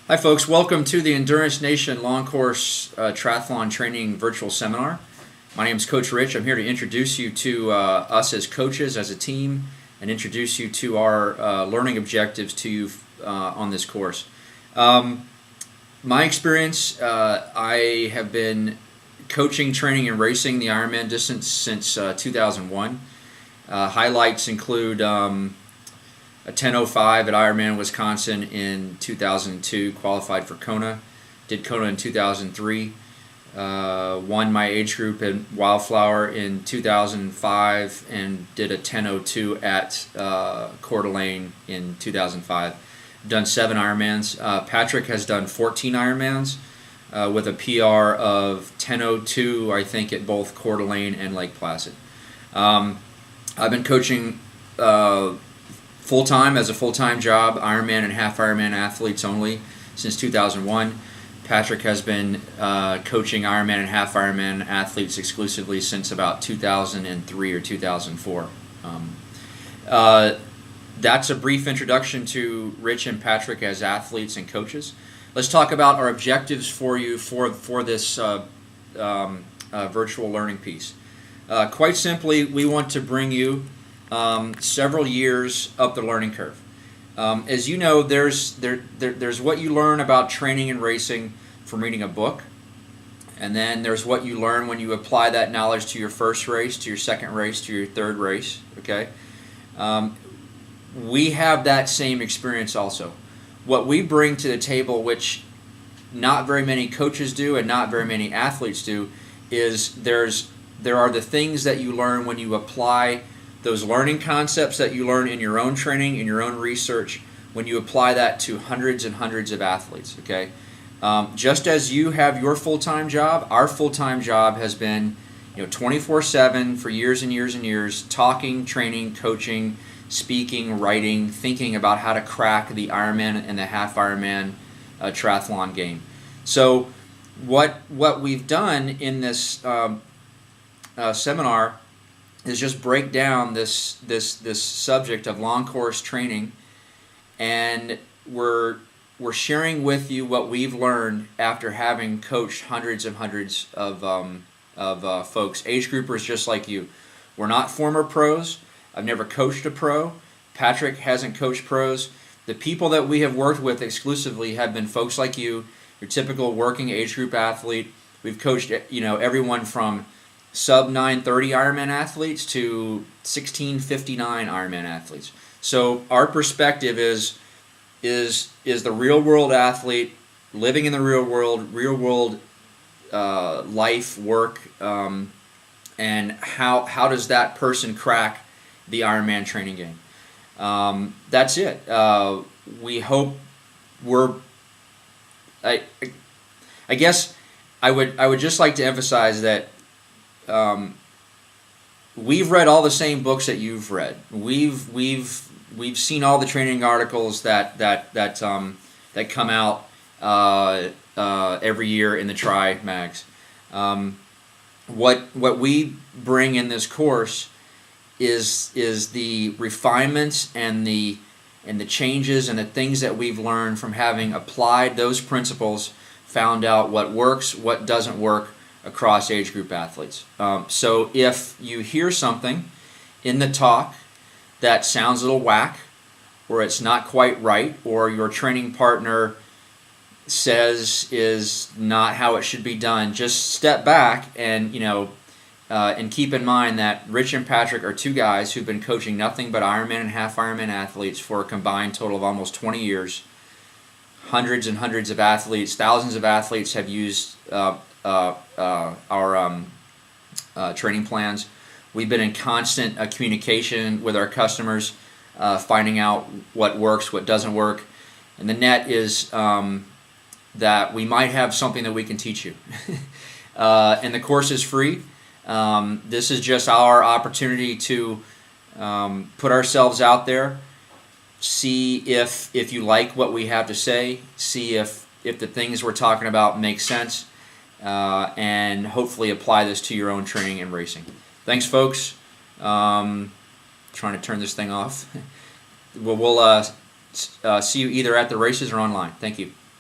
Hi, folks. Welcome to the Endurance Nation Long Course Triathlon Training Virtual Seminar. My name is Coach Rich. I'm here to introduce you to us as coaches, as a team, and introduce you to our learning objectives to you on this course. My experience, I have been coaching, training, and racing the Ironman distance since 2001. Highlights include a 10:05 at Ironman Wisconsin in 2002, qualified for Kona, did Kona in 2003, won my age group in Wildflower in 2005, and did a 10:02 at Coeur d'Alene in 2005. Done 7 Ironmans. Patrick has done 14 Ironmans with a PR of 10:02, I think, at both Coeur d'Alene and Lake Placid. I've been coaching full-time as a full-time job, Ironman and half Ironman athletes only, since 2001. Patrick has been coaching Ironman and half Ironman athletes exclusively since about 2003 or 2004. That's a brief introduction to Rich and Patrick as athletes and coaches. Let's talk about our objectives for you for this virtual learning piece. Quite simply, we want to bring you several years up the learning curve. As you know, there's what you learn about training and racing from reading a book, and then there's what you learn when you apply that knowledge to your first race, to your second race, to your third race. Okay, we have that same experience also. What we bring to the table, which not very many coaches do and not very many athletes do, is there are the things that you learn when you apply those learning concepts that you learn in your own training, in your own research, when you apply that to hundreds and hundreds of athletes, okay? Just as you have your full-time job, our full-time job has been 24/7 for years and years and years, talking, training, coaching, speaking, writing, thinking about how to crack the Ironman and the half Ironman triathlon game. So what we've done in this seminar is just break down this subject of long course training, and we're sharing with you what we've learned after having coached hundreds and hundreds of folks, age groupers just like you. We're not former pros. I've never coached a pro. Patrick hasn't coached pros. The people that we have worked with exclusively have been folks like you, your typical working age group athlete. We've coached everyone from sub 9:30 Ironman athletes to 16:59 Ironman athletes. So our perspective is the real world athlete living in the real world life, work, and how does that person crack the Ironman training game? That's it. We hope I guess I would just like to emphasize that we've read all the same books that you've read. We've seen all the training articles that come out every year in the Tri mags. What we bring in this course is the refinements and the changes and the things that we've learned from having applied those principles, found out what works, what doesn't work across age group athletes. So if you hear something in the talk that sounds a little whack, or it's not quite right, or your training partner says is not how it should be done, just step back and keep in mind that Rich and Patrick are two guys who've been coaching nothing but Ironman and half Ironman athletes for a combined total of almost 20 years. Hundreds and hundreds of athletes, thousands of athletes have used our training plans. We've been in constant communication with our customers, finding out what works, what doesn't work. And the net is that we might have something that we can teach you. And the course is free. This is just our opportunity to put ourselves out there, see if you like what we have to say, see if the things we're talking about make sense, and hopefully apply this to your own training and racing. Thanks, folks. Trying to turn this thing off. We'll see you either at the races or online. Thank you.